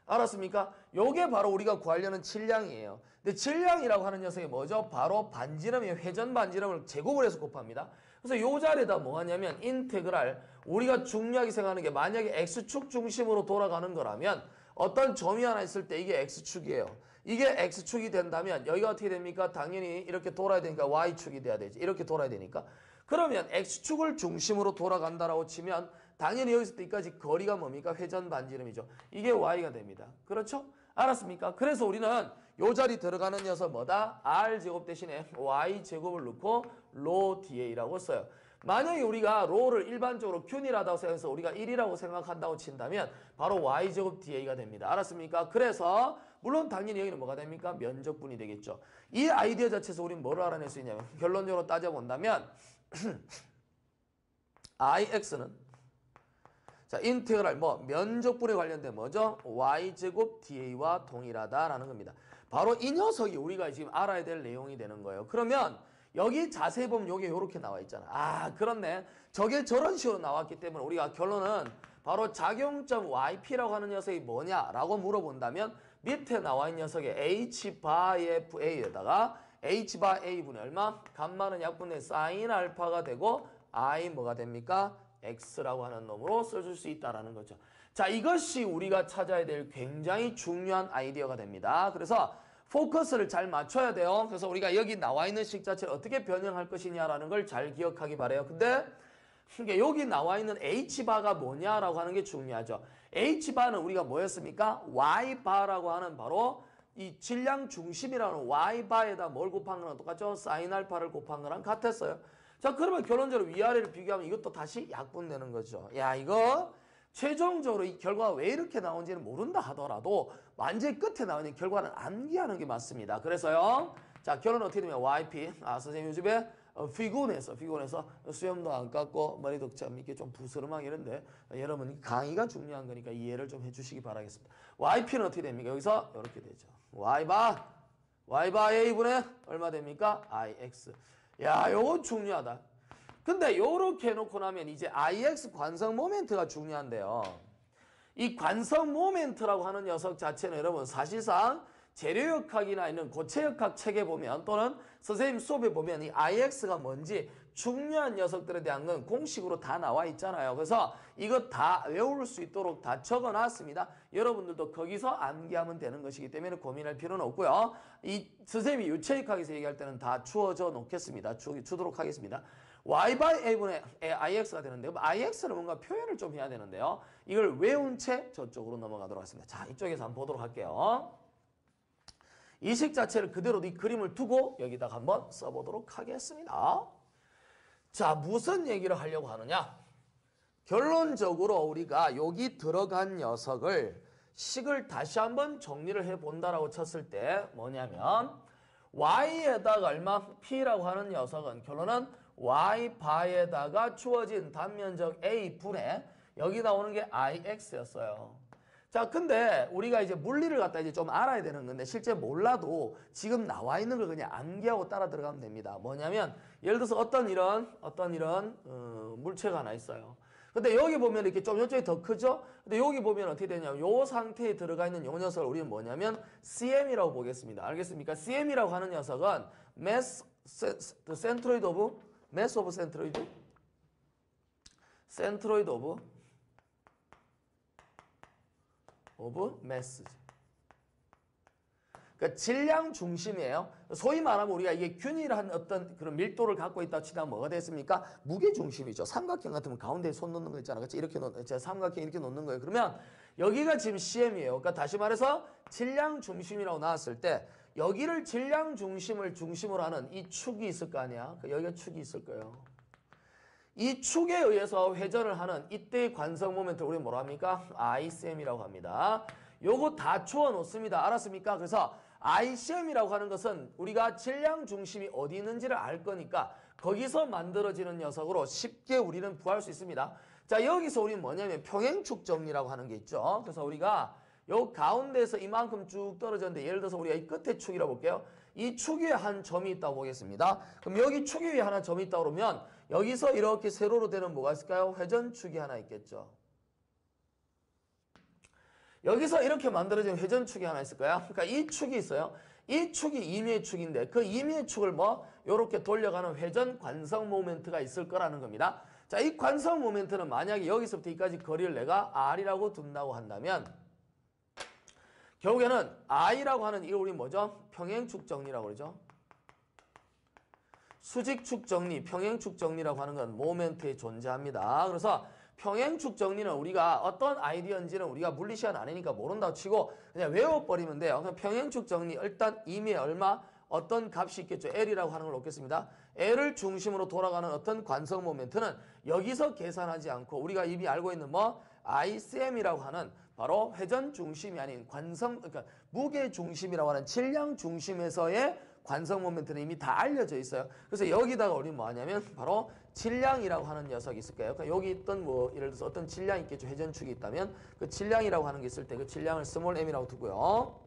A: 알았습니까? 요게 바로 우리가 구하려는 질량이에요. 근데 질량이라고 하는 녀석이 뭐죠? 바로 반지름이 회전 반지름을 제곱을 해서 곱합니다. 그래서 요 자리에다 뭐 하냐면 인테그랄 우리가 중요하게 생각하는 게 만약에 X축 중심으로 돌아가는 거라면 어떤 점이 하나 있을 때 이게 X축이에요. 이게 X축이 된다면 여기가 어떻게 됩니까? 당연히 이렇게 돌아야 되니까 Y축이 돼야 되지. 이렇게 돌아야 되니까. 그러면 X축을 중심으로 돌아간다라고 치면 당연히 여기서 때까지 거리가 뭡니까? 회전 반지름이죠. 이게 Y가 됩니다. 그렇죠? 알았습니까? 그래서 우리는 요 자리 들어가는 녀석 뭐다? R제곱 대신에 Y제곱을 넣고 로 DA라고 써요. 만약에 우리가 로를 일반적으로 균일하다고 생각해서 우리가 1이라고 생각한다고 친다면 바로 Y제곱 DA가 됩니다. 알았습니까? 그래서 물론 당연히 여기는 뭐가 됩니까? 면적분이 되겠죠. 이 아이디어 자체에서 우리는 뭐를 알아낼 수 있냐면 결론적으로 따져본다면 IX는 자 인테그랄 뭐 면적분에 관련된 뭐죠? Y제곱 DA와 동일하다라는 겁니다. 바로 이 녀석이 우리가 지금 알아야 될 내용이 되는 거예요. 그러면 여기 자세히 보면 여기 이렇게 나와 있잖아. 아 그렇네. 저게 저런 식으로 나왔기 때문에 우리가 결론은 바로 작용점 YP라고 하는 녀석이 뭐냐라고 물어본다면 밑에 나와 있는 녀석의 H 바이 FA에다가 H 바 A분의 얼마? 감마는 약분의 사인 알파가 되고 I 뭐가 됩니까? X라고 하는 놈으로 써줄 수 있다라는 거죠. 자 이것이 우리가 찾아야 될 굉장히 중요한 아이디어가 됩니다. 그래서 포커스를 잘 맞춰야 돼요. 그래서 우리가 여기 나와 있는 식 자체를 어떻게 변형할 것이냐라는 걸 잘 기억하기 바래요. 근데 여기 나와 있는 H바가 뭐냐라고 하는 게 중요하죠. H바는 우리가 뭐였습니까? Y바라고 하는 바로 이 질량 중심이라는 Y바에다 뭘 곱한 거랑 똑같죠? 사인 알파를 곱한 거랑 같았어요. 자 그러면 결론적으로 위아래를 비교하면 이것도 다시 약분되는 거죠. 야 이거 최종적으로 이 결과가 왜 이렇게 나온지는 모른다 하더라도 완전히 끝에 나오는 결과는 암기하는 게 맞습니다. 그래서요. 자 결론은 어떻게 되면 YP 선생님 요즘에 피곤해서 수염도 안 깎고 머리도 참 이렇게 좀 부스름하게 이런데 여러분 강의가 중요한 거니까 이해를 좀 해주시기 바라겠습니다. YP는 어떻게 됩니까? 여기서 이렇게 되죠. Y바 A분의 얼마 됩니까? IX. 야 요거 중요하다. 근데 요렇게 해놓고 나면 이제 IX 관성 모멘트가 중요한데요. 이 관성 모멘트라고 하는 녀석 자체는 여러분 사실상 재료역학이나 있는 고체역학 책에 보면 또는 선생님 수업에 보면 이 IX가 뭔지 중요한 녀석들에 대한 건 공식으로 다 나와 있잖아요. 그래서 이거 다 외울 수 있도록 다 적어놨습니다. 여러분들도 거기서 암기하면 되는 것이기 때문에 고민할 필요는 없고요. 이 선생님이 유체역학에서 얘기할 때는 다 주어져 놓겠습니다. 주도록 하겠습니다. y by a분의 ix가 되는데요. ix는 뭔가 표현을 좀 해야 되는데요. 이걸 외운 채 저쪽으로 넘어가도록 하겠습니다. 자, 이쪽에서 한번 보도록 할게요. 이 식 자체를 그대로 이 그림을 두고 여기다가 한번 써보도록 하겠습니다. 자, 무슨 얘기를 하려고 하느냐? 결론적으로 우리가 여기 들어간 녀석을 식을 다시 한번 정리를 해본다라고 쳤을 때 뭐냐면 y에다가 얼마? p라고 하는 녀석은 결론은 y 바에다가 주어진 단면적 a분의 여기 나오는 게 ix였어요. 자, 근데 우리가 이제 물리를 갖다 이제 좀 알아야 되는 건데 실제 몰라도 지금 나와 있는 걸 그냥 암기하고 따라 들어가면 됩니다. 뭐냐면 예를 들어서 어떤 이런 물체가 하나 있어요. 근데 여기 보면 이렇게 좀 이쪽이 더 크죠? 근데 여기 보면 어떻게 되냐면 요 상태에 들어가 있는 요 녀석을 우리는 뭐냐면 CM이라고 보겠습니다. 알겠습니까? CM이라고 하는 녀석은 mass centroid of mass of centroid centroid of mass. 그러니까 질량 중심이에요. 소위 말하면 우리가 이게 균일한 어떤 그런 밀도를 갖고 있다 치면 뭐가 됐습니까? 무게 중심이죠. 삼각형 같으면 가운데에 손 놓는 거 있잖아. 그렇지? 이렇게 삼각형 이렇게 놓는 거예요. 그러면 여기가 지금 CM이에요. 그러니까 다시 말해서 질량 중심이라고 나왔을 때 여기를 질량 중심을 중심으로 하는 이 축이 있을 거 아니야. 그러니까 여기가 축이 있을 거예요. 이 축에 의해서 회전을 하는 이때의 관성 모멘트를 우리 뭐라 합니까? ICM이라고 합니다. 요거 다 주워 놓습니다. 알았습니까? 그래서 ICM이라고 하는 것은 우리가 질량 중심이 어디 있는지를 알 거니까 거기서 만들어지는 녀석으로 쉽게 우리는 구할 수 있습니다. 자, 여기서 우리는 뭐냐면 평행축 정리라고 하는 게 있죠. 그래서 우리가 요 가운데에서 이만큼 쭉 떨어졌는데 예를 들어서 우리가 이 끝에 축이라고 볼게요. 이 축 위에 한 점이 있다고 보겠습니다. 그럼 여기 축 위에 하나 점이 있다고 그러면 여기서 이렇게 세로로 되는 뭐가 있을까요? 회전축이 하나 있겠죠. 여기서 이렇게 만들어진 회전축이 하나 있을까요? 그러니까 이 축이 있어요. 이 축이 임의의 축인데 그 임의의 축을 이렇게 돌려가는 회전 관성 모멘트가 있을 거라는 겁니다. 자, 이 관성 모멘트는 만약에 여기서부터 여기까지 거리를 내가 R이라고 둔다고 한다면 결국에는 I라고 하는 이걸 우리 뭐죠? 평행축 정리라고 그러죠. 수직축 정리, 평행축 정리라고 하는 건 모멘트에 존재합니다. 그래서 평행축 정리는 우리가 어떤 아이디어인지는 우리가 물리 시간 아니니까 모른다고 치고 그냥 외워버리면 돼요. 그럼 평행축 정리 일단 임의에 얼마? 어떤 값이 있겠죠. L이라고 하는 걸 놓겠습니다. L을 중심으로 돌아가는 어떤 관성 모멘트는 여기서 계산하지 않고 우리가 이미 알고 있는 ICM이라고 하는 바로 회전 중심이 아닌 그러니까 무게 중심이라고 하는 질량 중심에서의 관성 모멘트는 이미 다 알려져 있어요. 그래서 여기다가 우리는 뭐 하냐면 바로 질량이라고 하는 녀석이 있을 거예요. 그러니까 여기 있던 예를 들어서 어떤 질량이 있겠죠. 회전축이 있다면 그 질량이라고 하는 게 있을 때 그 질량을 스몰 m이라고 두고요.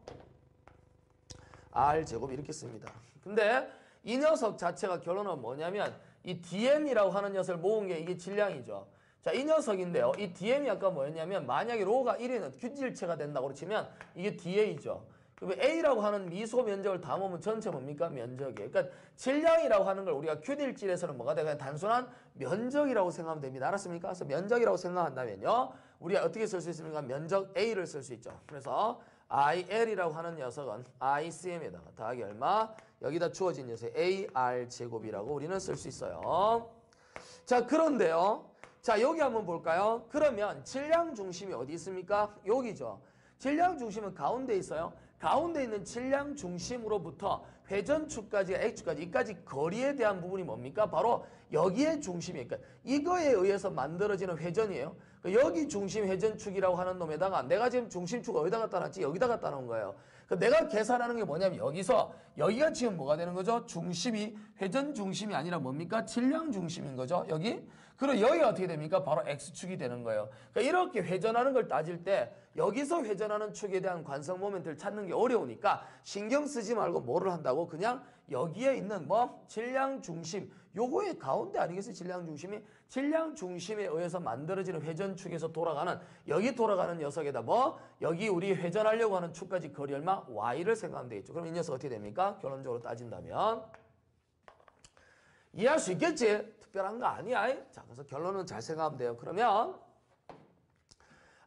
A: R 제곱 이렇게 씁니다. 근데 이 녀석 자체가 결론은 뭐냐면 이 DM이라고 하는 녀석을 모은 게 이게 질량이죠. 자, 이 녀석인데요. 이 DM이 아까 뭐였냐면 만약에 로가 1이는 균질체가 된다고 치면 이게 DA죠. 그럼 A라고 하는 미소 면적을 다 모으면 전체 뭡니까? 면적이에요. 그러니까 질량이라고 하는 걸 우리가 균일질에서는 뭐가 돼요? 그냥 단순한 면적이라고 생각하면 됩니다. 알았습니까? 그래서 면적이라고 생각한다면요. 우리가 어떻게 쓸 수 있습니까? 면적 A를 쓸 수 있죠. 그래서 IL이라고 하는 녀석은 ICM에다가 더하기 얼마? 여기다 주어진 녀석 AR 제곱이라고 우리는 쓸 수 있어요. 자, 그런데요. 자, 여기 한번 볼까요? 그러면 질량 중심이 어디 있습니까? 여기죠. 질량 중심은 가운데 있어요. 가운데 있는 질량 중심으로부터 회전축까지 X축까지 이까지 거리에 대한 부분이 뭡니까? 바로 여기의 중심이에요. 그러니까 이거에 의해서 만들어지는 회전이에요. 여기 중심 회전축이라고 하는 놈에다가 내가 지금 중심축 어디다 갖다 놨지? 여기다 갖다 놓은 거예요. 내가 계산하는 게 뭐냐면 여기가 지금 뭐가 되는 거죠? 중심이 회전 중심이 아니라 뭡니까? 질량 중심인 거죠. 여기. 그리고 여기가 어떻게 됩니까? 바로 X축이 되는 거예요. 그러니까 이렇게 회전하는 걸 따질 때 여기서 회전하는 축에 대한 관성 모멘트를 찾는 게 어려우니까 신경 쓰지 말고 뭐를 한다고? 그냥 여기에 있는 뭐 질량 중심, 요거의 가운데 아니겠어요? 질량 중심이? 질량 중심에 의해서 만들어지는 회전축에서 돌아가는 여기 돌아가는 녀석에다 뭐 여기 우리 회전하려고 하는 축까지 거리 얼마? Y를 생각하면 되겠죠. 그럼 이 녀석 어떻게 됩니까? 결론적으로 따진다면 이해할 수 있겠지? 특별한 거 아니야. 자, 그래서 결론은 잘 생각하면 돼요. 그러면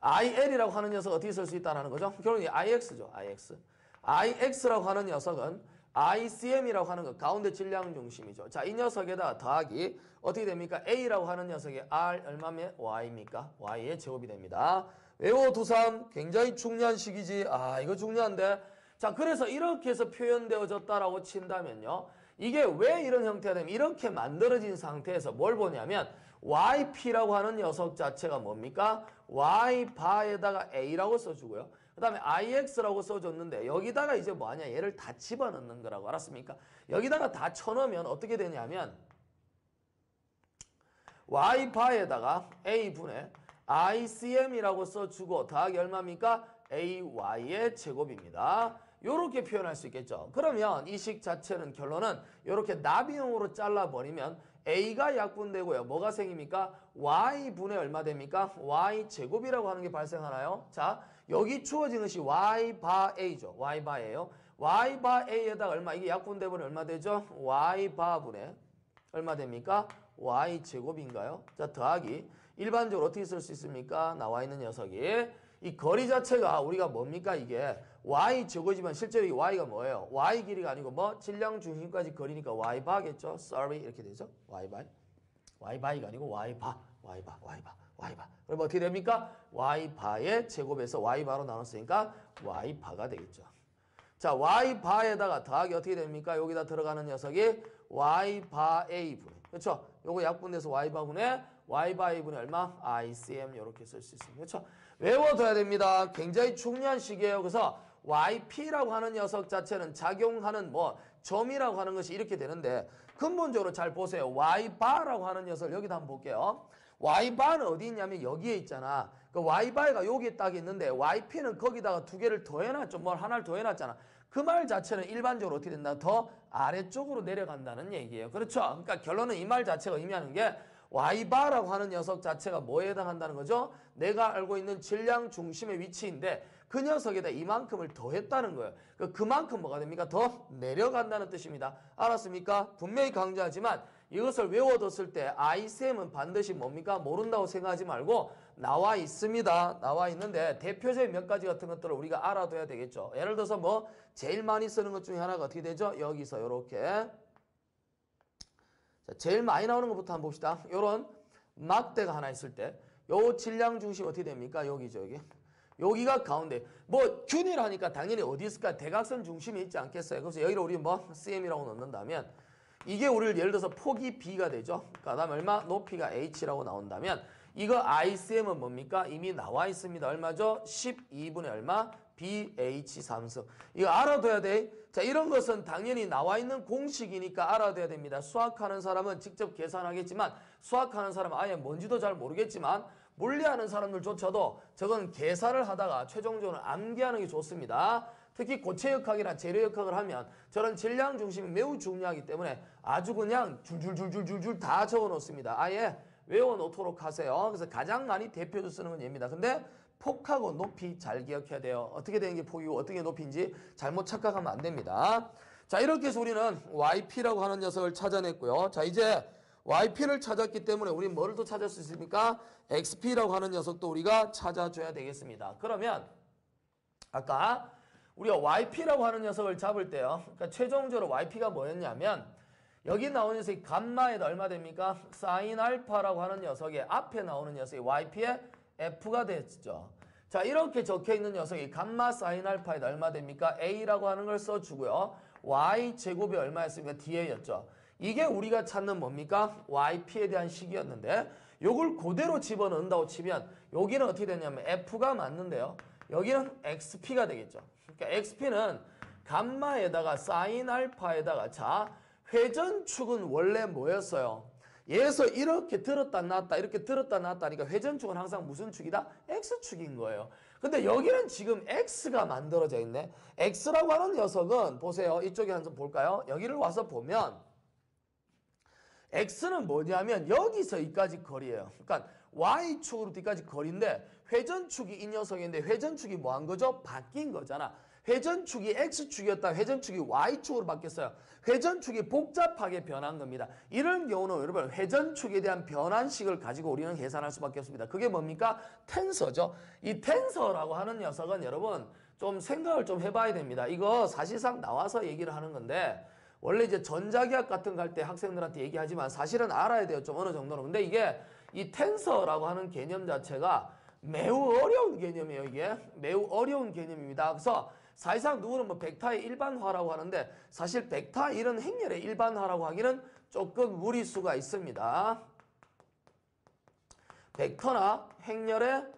A: IL이라고 하는 녀석 어떻게 쓸 수 있다는 거죠? 결론이 IX죠. IX. IX라고 하는 녀석은 ICM이라고 하는 거 가운데 질량 중심이죠. 자, 이 녀석에다 더하기 어떻게 됩니까? A라고 하는 녀석이 R 얼마면 Y입니까? Y의 제곱이 됩니다. 외워두삼 굉장히 중요한 식이지. 아, 이거 중요한데. 자, 그래서 이렇게 해서 표현되어졌다라고 친다면요. 이게 왜 이런 형태가 되면 이렇게 만들어진 상태에서 뭘 보냐면 YP라고 하는 녀석 자체가 뭡니까? Y바에다가 A라고 써주고요. 그 다음에 IX라고 써줬는데 여기다가 이제 뭐하냐? 얘를 다 집어넣는 거라고 알았습니까? 여기다가 다 쳐넣으면 어떻게 되냐면 Y바에다가 A분의 ICM이라고 써주고 더하기 얼마입니까? AY의 제곱입니다. 요렇게 표현할 수 있겠죠. 그러면 이 식 자체는 결론은 요렇게 나비형으로 잘라버리면 A가 약분되고요. 뭐가 생깁니까? Y분의 얼마 됩니까? Y제곱이라고 하는 게 발생하나요? 자, 여기 주어진 것이 Y바 A죠. Y바 A예요. Y바 A에다가 얼마? 이게 약분되면 얼마 되죠? Y바분의 얼마 됩니까? Y제곱인가요? 자, 더하기 일반적으로 어떻게 쓸 수 있습니까? 나와 있는 녀석이 이 거리 자체가 우리가 뭡니까? 이게 y 제곱이지만 실제로 이 y가 뭐예요? y 길이가 아니고 뭐 질량 중심까지 거리니까 y 바겠죠? sorry 이렇게 되죠? y 바 y 바이가 아니고 y 바 그럼 어떻게 됩니까? y 바의 제곱에서 y 바로 나눴으니까 y 바가 되겠죠. 자, y 바에다가 더하기 어떻게 됩니까? 여기다 들어가는 녀석이 y 바 a 분 그렇죠? 요거 약분돼서 y 바분의 y 바 a 분의 얼마? ICM 이렇게 쓸 수 있습니다. 그렇죠? 외워둬야 됩니다. 굉장히 중요한 식이에요. 그래서 YP라고 하는 녀석 자체는 작용하는 뭐 점이라고 하는 것이 이렇게 되는데 근본적으로 잘 보세요. Y바라고 하는 녀석을 여기다 한번 볼게요. Y바는 어디 있냐면 여기에 있잖아. 그 Y바가 여기에 딱 있는데 YP는 거기다가 두 개를 더해놨죠. 뭘 하나를 더해놨잖아. 그 말 자체는 일반적으로 어떻게 된다? 더 아래쪽으로 내려간다는 얘기예요. 그렇죠? 그러니까 결론은 이 말 자체가 의미하는 게 Y바라고 하는 녀석 자체가 뭐에 해당한다는 거죠? 내가 알고 있는 질량 중심의 위치인데 그 녀석에다 이만큼을 더했다는 거예요. 그만큼 뭐가 됩니까? 더 내려간다는 뜻입니다. 알았습니까? 분명히 강조하지만 이것을 외워뒀을 때 ICM은 반드시 뭡니까? 모른다고 생각하지 말고 나와 있습니다. 나와 있는데 대표적인 몇 가지 같은 것들을 우리가 알아둬야 되겠죠. 예를 들어서 뭐 제일 많이 쓰는 것 중에 하나가 어떻게 되죠? 여기서 이렇게 자, 제일 많이 나오는 것부터 한번 봅시다. 요런 막대가 하나 있을 때 요 질량 중심 어떻게 됩니까? 여기죠, 여기. 여기가 가운데. 뭐 균이라니까 당연히 어디 있을까? 대각선 중심이 있지 않겠어요? 그래서 여기를 우리 뭐 CM이라고 넣는다면 이게 우리를 예를 들어서 폭이 B가 되죠. 그다음 얼마? 높이가 H라고 나온다면 이거 ICM은 뭡니까? 이미 나와 있습니다. 얼마죠? 12분의 얼마? BH 삼승. 이거 알아둬야 돼. 자, 이런 것은 당연히 나와 있는 공식이니까 알아둬야 됩니다. 수학하는 사람은 직접 계산하겠지만 수학하는 사람은 아예 뭔지도 잘 모르겠지만 물리하는 사람들조차도 저건 계산을 하다가 최종적으로 암기하는 게 좋습니다. 특히 고체역학이나 재료역학을 하면 저런 질량 중심이 매우 중요하기 때문에 아주 그냥 줄줄줄줄줄줄 다 적어놓습니다. 아예 외워놓도록 하세요. 그래서 가장 많이 대표로 쓰는 건 얘입니다. 근데 폭하고 높이 잘 기억해야 돼요. 어떻게 되는 게 폭이고 어떻게 높이인지 잘못 착각하면 안 됩니다. 자, 이렇게 해서 우리는 YP라고 하는 녀석을 찾아냈고요. 자, 이제 YP를 찾았기 때문에 우리는 뭐를 또 찾을 수 있습니까? XP라고 하는 녀석도 우리가 찾아줘야 되겠습니다. 그러면 아까 우리가 YP라고 하는 녀석을 잡을 때요. 그러니까 최종적으로 YP가 뭐였냐면 여기 나오는 녀석이 감마에다 얼마 됩니까? 사인 알파라고 하는 녀석이 앞에 나오는 녀석이 YP의 F가 됐죠. 자, 이렇게 적혀있는 녀석이 감마 사인 알파에다 얼마 됩니까? A라고 하는 걸 써주고요. Y제곱이 얼마였습니까? DA였죠. 이게 우리가 찾는 뭡니까? YP에 대한 식이었는데 요걸 그대로 집어넣는다고 치면 여기는 어떻게 되냐면 F가 맞는데요. 여기는 XP가 되겠죠. 그러니까 XP는 감마에다가 사인 알파에다가 자, 회전축은 원래 뭐였어요? 얘에서 이렇게 들었다 놨다 이렇게 들었다 놨다 하니까 회전축은 항상 무슨 축이다? X축인 거예요. 근데 여기는 지금 X가 만들어져 있네. X라고 하는 녀석은 보세요. 이쪽에 한번 볼까요? 여기를 와서 보면 X는 뭐냐면 여기서 여기까지 거리예요. 그러니까 Y축으로 여기까지 거리인데 회전축이 이 녀석인데 회전축이 뭐 한 거죠? 바뀐 거잖아. 회전축이 X축이었다 회전축이 Y축으로 바뀌었어요. 회전축이 복잡하게 변한 겁니다. 이런 경우는 여러분 회전축에 대한 변환식을 가지고 우리는 계산할 수밖에 없습니다. 그게 뭡니까? 텐서죠. 이 텐서라고 하는 녀석은 여러분 좀 생각을 좀 해봐야 됩니다. 이거 사실상 나와서 얘기를 하는 건데 원래 이제 전자기학 같은 거 할 때 학생들한테 얘기하지만 사실은 알아야 돼요. 좀 어느 정도는. 근데 이게 이 텐서라고 하는 개념 자체가 매우 어려운 개념이에요. 이게 매우 어려운 개념입니다. 그래서 사실상 누구는 뭐 벡터의 일반화라고 하는데 사실 벡터 이런 행렬의 일반화라고 하기는 조금 무리수가 있습니다. 벡터나 행렬의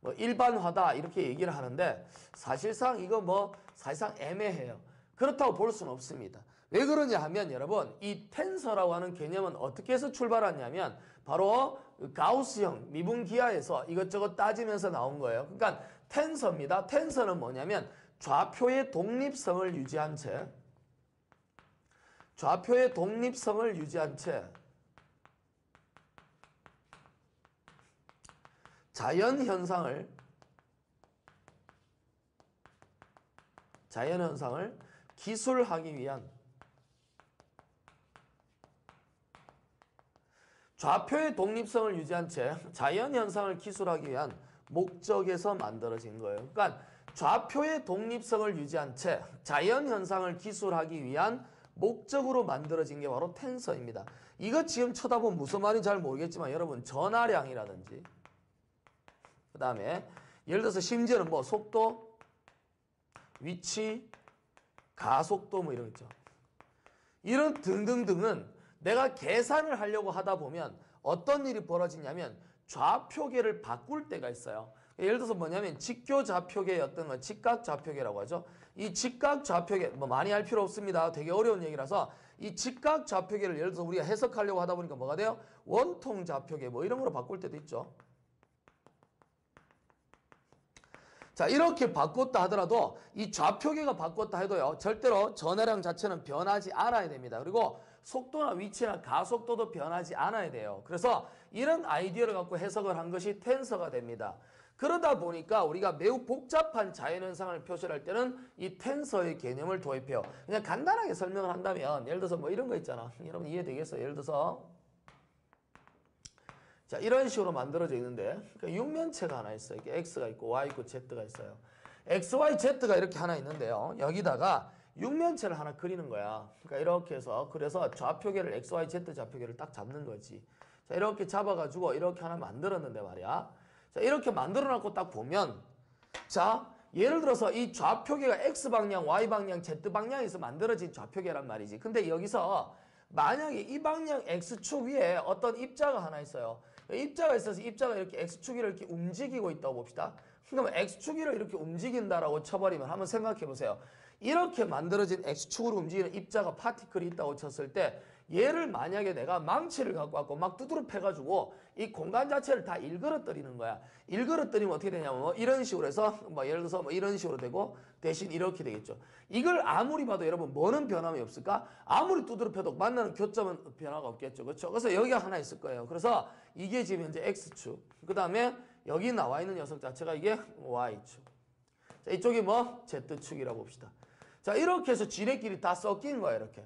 A: 뭐 일반화다 이렇게 얘기를 하는데 사실상 이거 뭐 사실상 애매해요. 그렇다고 볼 수는 없습니다. 왜 그러냐 하면 여러분 이 텐서라고 하는 개념은 어떻게 해서 출발하냐면 바로 가우스형 미분기하에서 이것저것 따지면서 나온 거예요. 그러니까 텐서입니다. 텐서는 뭐냐면 좌표의 독립성을 유지한 채 자연현상을 기술하기 위한 좌표의 독립성을 유지한 채 자연현상을 기술하기 위한 목적에서 만들어진 거예요. 그러니까 좌표의 독립성을 유지한 채 자연현상을 기술하기 위한 목적으로 만들어진 게 바로 텐서입니다. 이거 지금 쳐다보면 무슨 말인지 잘 모르겠지만 여러분 전하량이라든지 그 다음에 예를 들어서 심지어는 뭐 속도, 위치, 가속도 뭐 이런 거 있죠. 이런 등등등은 내가 계산을 하려고 하다 보면 어떤 일이 벌어지냐면 좌표계를 바꿀 때가 있어요. 예를 들어서 뭐냐면 직교좌표계의 어떤 건 직각좌표계라고 하죠. 이 직각좌표계 뭐 많이 할 필요 없습니다. 되게 어려운 얘기라서 이 직각좌표계를 예를 들어서 우리가 해석하려고 하다 보니까 뭐가 돼요? 원통좌표계 뭐 이런 거로 바꿀 때도 있죠. 자 이렇게 바꿨다 하더라도 이 좌표계가 바꿨다 해도요. 절대로 전하량 자체는 변하지 않아야 됩니다. 그리고 속도나 위치나 가속도도 변하지 않아야 돼요. 그래서 이런 아이디어를 갖고 해석을 한 것이 텐서가 됩니다. 그러다 보니까 우리가 매우 복잡한 자연현상을 표시할 때는 이 텐서의 개념을 도입해요. 그냥 간단하게 설명을 한다면 예를 들어서 뭐 이런 거 있잖아. 여러분 이해되겠어요? 예를 들어서 자 이런 식으로 만들어져 있는데 그러니까 육면체가 하나 있어요. 이렇게 X가 있고 Y 있고 Z가 있어요. X, Y, Z가 이렇게 하나 있는데요. 여기다가 육면체를 하나 그리는 거야. 그러니까 이렇게 해서 그래서 좌표계를 X, Y, Z 좌표계를 딱 잡는 거지. 자 이렇게 잡아가지고 이렇게 하나 만들었는데 말이야. 자 이렇게 만들어놓고 딱 보면 자 예를 들어서 이 좌표계가 X방향, Y방향, Z방향에서 만들어진 좌표계란 말이지. 근데 여기서 만약에 이 방향 X축 위에 어떤 입자가 하나 있어요. 입자가 있어서 입자가 이렇게 X축위를 이렇게 움직이고 있다고 봅시다. 그러면 X축위를 이렇게 움직인다라고 쳐버리면 한번 생각해 보세요. 이렇게 만들어진 X축으로 움직이는 입자가 파티클이 있다고 쳤을 때 얘를 만약에 내가 망치를 갖고 왔고 막 두드러 패가지고 이 공간 자체를 다 일그러뜨리는 거야. 일그러뜨리면 어떻게 되냐면 뭐 이런 식으로 해서 뭐 예를 들어서 뭐 이런 식으로 되고 대신 이렇게 되겠죠. 이걸 아무리 봐도 여러분 뭐는 변함이 없을까? 아무리 두드러 패도 만나는 교점은 변화가 없겠죠. 그렇죠? 그래서 여기가 하나 있을 거예요. 그래서 이게 지금 현재 X축. 그 다음에 여기 나와 있는 녀석 자체가 이게 Y축. 자, 이쪽이 뭐 Z축이라고 봅시다. 자 이렇게 해서 지네끼리 다 섞인 거야 이렇게.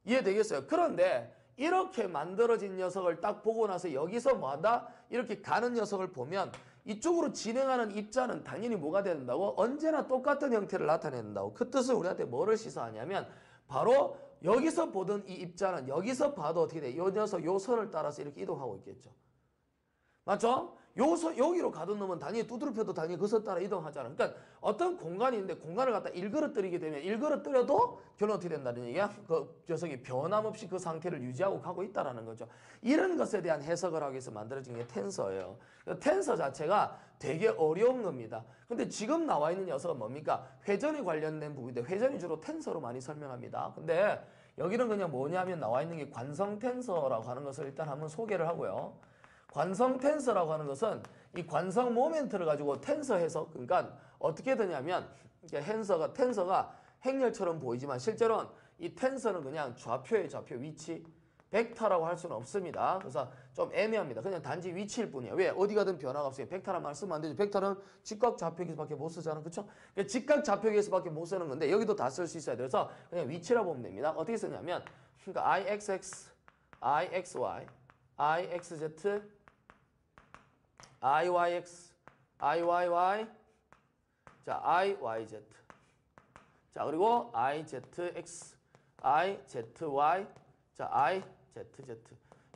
A: 이해되겠어요? 그런데 이렇게 만들어진 녀석을 딱 보고 나서 여기서 뭐한다? 이렇게 가는 녀석을 보면 이쪽으로 진행하는 입자는 당연히 뭐가 된다고? 언제나 똑같은 형태를 나타낸다고. 그 뜻은 우리한테 뭐를 시사하냐면 바로 여기서 보던 이 입자는 여기서 봐도 어떻게 돼? 이 녀석 요 선을 따라서 이렇게 이동하고 있겠죠. 맞죠? 여기로 가던 놈은 당연히 두드러 펴도 당연히 그 선 따라 이동하잖아. 그러니까 어떤 공간이 있는데 공간을 갖다 일그러뜨리게 되면 일그러뜨려도 결론 어떻게 된다는 얘기야? 그 녀석이 변함없이 그 상태를 유지하고 가고 있다는 거죠. 이런 것에 대한 해석을 하기 위해서 만들어진 게 텐서예요. 텐서 자체가 되게 어려운 겁니다. 근데 지금 나와 있는 녀석은 뭡니까? 회전에 관련된 부분인데 회전이 주로 텐서로 많이 설명합니다. 근데 여기는 그냥 뭐냐면 나와 있는 게 관성 텐서라고 하는 것을 일단 한번 소개를 하고요. 관성 텐서라고 하는 것은 이 관성 모멘트를 가지고 텐서 해석, 그러니까 어떻게 되냐면 텐서가 행렬처럼 보이지만 실제로는 이 텐서는 그냥 좌표의 좌표 위치, 벡터라고 할 수는 없습니다. 그래서 좀 애매합니다. 그냥 단지 위치일 뿐이에요. 왜? 어디 가든 변화가 없어요. 벡터란 말 쓰면 안 되죠. 벡터는 직각 좌표계에서밖에 못 쓰잖아. 그렇죠? 그러니까 직각 좌표계에서밖에 못 쓰는 건데 여기도 다 쓸 수 있어야 돼서 그냥 위치라 보면 됩니다. 어떻게 쓰냐면 그러니까 IXX, IXY, IXZ, IYX, IYY, 자, IYZ. 자, 그리고 IZX, IZY, 자, IZZ.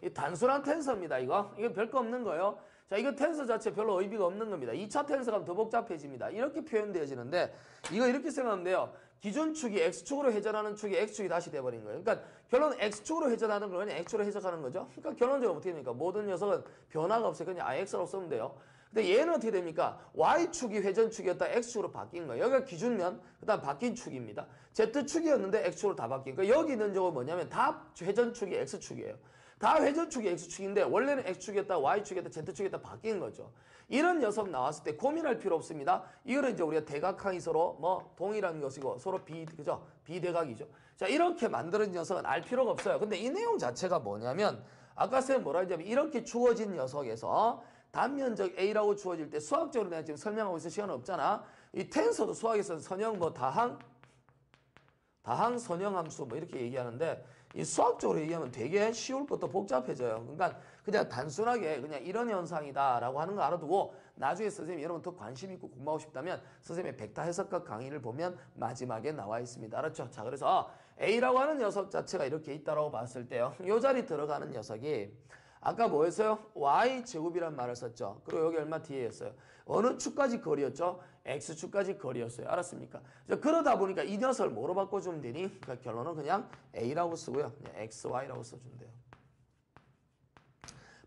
A: 이 단순한 텐서입니다, 이거. 이거 별거 없는 거예요. 자, 이거 텐서 자체 별로 의미가 없는 겁니다. 2차 텐서가 하면 더 복잡해집니다. 이렇게 표현되어지는데, 이거 이렇게 생각하면 돼요. 기준축이 X축으로 회전하는 축이 X축이 다시 돼버린 거예요. 그러니까 결론 X축으로 회전하는 걸 그냥 X축으로 해석하는 거죠. 그러니까 결론적으로 어떻게 됩니까? 모든 녀석은 변화가 없어요. 그냥 X라고 쓰면 돼요. 근데 얘는 어떻게 됩니까? Y축이 회전축이었다 X축으로 바뀐 거예요. 여기가 기준면, 그 다음 바뀐 축입니다. Z축이었는데 X축으로 다 바뀐 거예요. 여기 있는 저거 뭐냐면 다 회전축이 X축이에요. 다 회전축이 X축인데 원래는 X축이었다 Y축이었다 Z축이었다 바뀐 거죠. 이런 녀석 나왔을 때 고민할 필요 없습니다. 이거는 이제 우리가 대각항이 서로 뭐 동일한 것이고 서로 그죠? 비대각이죠. 자, 이렇게 만드는 녀석은 알 필요가 없어요. 근데 이 내용 자체가 뭐냐면 아까 쌤 뭐라 했냐면 이렇게 주어진 녀석에서 단면적 A라고 주어질 때 수학적으로 내가 지금 설명하고 있을 시간은 없잖아. 이 텐서도 수학에서는 선형 뭐 다항 선형함수 뭐 이렇게 얘기하는데 이 수학적으로 얘기하면 되게 쉬울 것도 복잡해져요. 그러니까 그냥 단순하게 그냥 이런 현상이다라고 하는 거 알아두고 나중에 선생님이 여러분 더 관심 있고 공부하고 싶다면 선생님의 벡터 해석학 강의를 보면 마지막에 나와 있습니다. 알았죠? 자, 그래서 A라고 하는 녀석 자체가 이렇게 있다라고 봤을 때요. 이 자리 들어가는 녀석이 아까 뭐였어요? Y제곱이란 말을 썼죠. 그리고 여기 얼마 뒤에였어요? 어느 축까지 거리였죠? X축까지 거리였어요. 알았습니까? 그러다 보니까 이 녀석을 뭐로 바꿔주면 되니? 그러니까 결론은 그냥 A라고 쓰고요. 그냥 XY라고 써주면 돼요.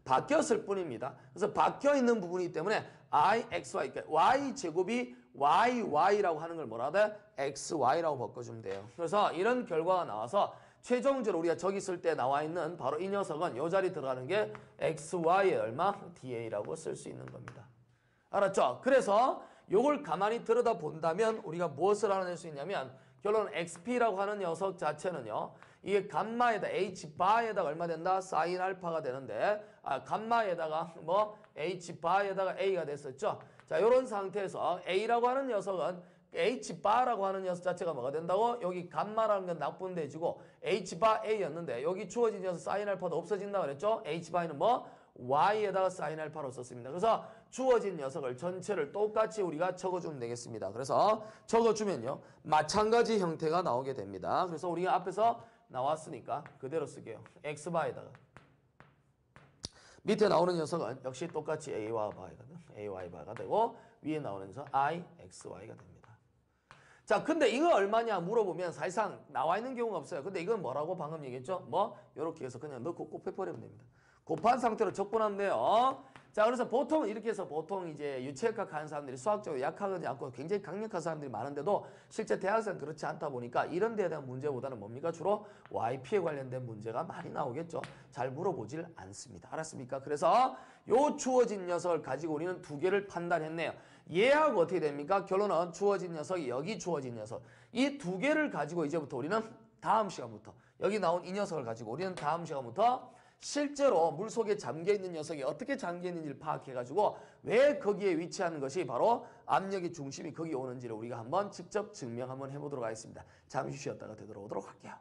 A: 바뀌었을 뿐입니다. 그래서 바뀌어있는 부분이기 때문에 IXY, 그러니까 Y제곱이 YY라고 하는 걸 뭐라 하다? XY라고 바꿔주면 돼요. 그래서 이런 결과가 나와서 최종적으로 우리가 저기 있을 때 나와 있는 바로 이 녀석은 이 자리 들어가는 게 XY의 얼마? DA라고 쓸 수 있는 겁니다. 알았죠? 그래서 요걸 가만히 들여다 본다면 우리가 무엇을 알아낼 수 있냐면 결론 XP라고 하는 녀석 자체는요. 이게 감마에다 H바에다가 얼마 된다? 사인 알파가 되는데 감마에다가 뭐 H바에다가 A가 됐었죠. 자, 요런 상태에서 A라고 하는 녀석은 H바라고 하는 녀석 자체가 뭐가 된다고? 여기 감마라는 건 나쁜데지고 H바 A였는데 여기 주어진 녀석 사인 알파도 없어진다 그랬죠? H바는 뭐? Y에다가 사인 알파로 썼습니다. 그래서 주어진 녀석을 전체를 똑같이 우리가 적어주면 되겠습니다. 그래서 적어주면요. 마찬가지 형태가 나오게 됩니다. 그래서 우리가 앞에서 나왔으니까 그대로 쓸게요. X바에다가. 밑에 나오는 녀석은 역시 똑같이 A와 바이거든. AY 바가 되고 위에 나오는 녀석 I, XY가 됩니다. 자, 근데 이거 얼마냐 물어보면 사실상 나와 있는 경우가 없어요. 근데 이건 뭐라고 방금 얘기했죠? 뭐 요렇게 해서 그냥 넣고 곱해버리면 됩니다. 곱한 상태로 적분하면 돼요. 자, 그래서 보통 이렇게 해서 보통 이제 유체역학 하는 사람들이 수학적으로 약하지 않고 굉장히 강력한 사람들이 많은데도 실제 대학생은 그렇지 않다 보니까 이런 데에 대한 문제보다는 뭡니까? 주로 YP에 관련된 문제가 많이 나오겠죠. 잘 물어보질 않습니다. 알았습니까? 그래서 요 주어진 녀석을 가지고 우리는 두 개를 판단했네요. 얘하고 어떻게 됩니까? 결론은 주어진 녀석이 여기 주어진 녀석. 이 두 개를 가지고 이제부터 우리는 다음 시간부터 여기 나온 이 녀석을 가지고 우리는 다음 시간부터 실제로 물속에 잠겨있는 녀석이 어떻게 잠겨있는지를 파악해가지고 왜 거기에 위치하는 것이 바로 압력의 중심이 거기 오는지를 우리가 한번 직접 증명 한번 해보도록 하겠습니다. 잠시 쉬었다가 되돌아오도록 할게요.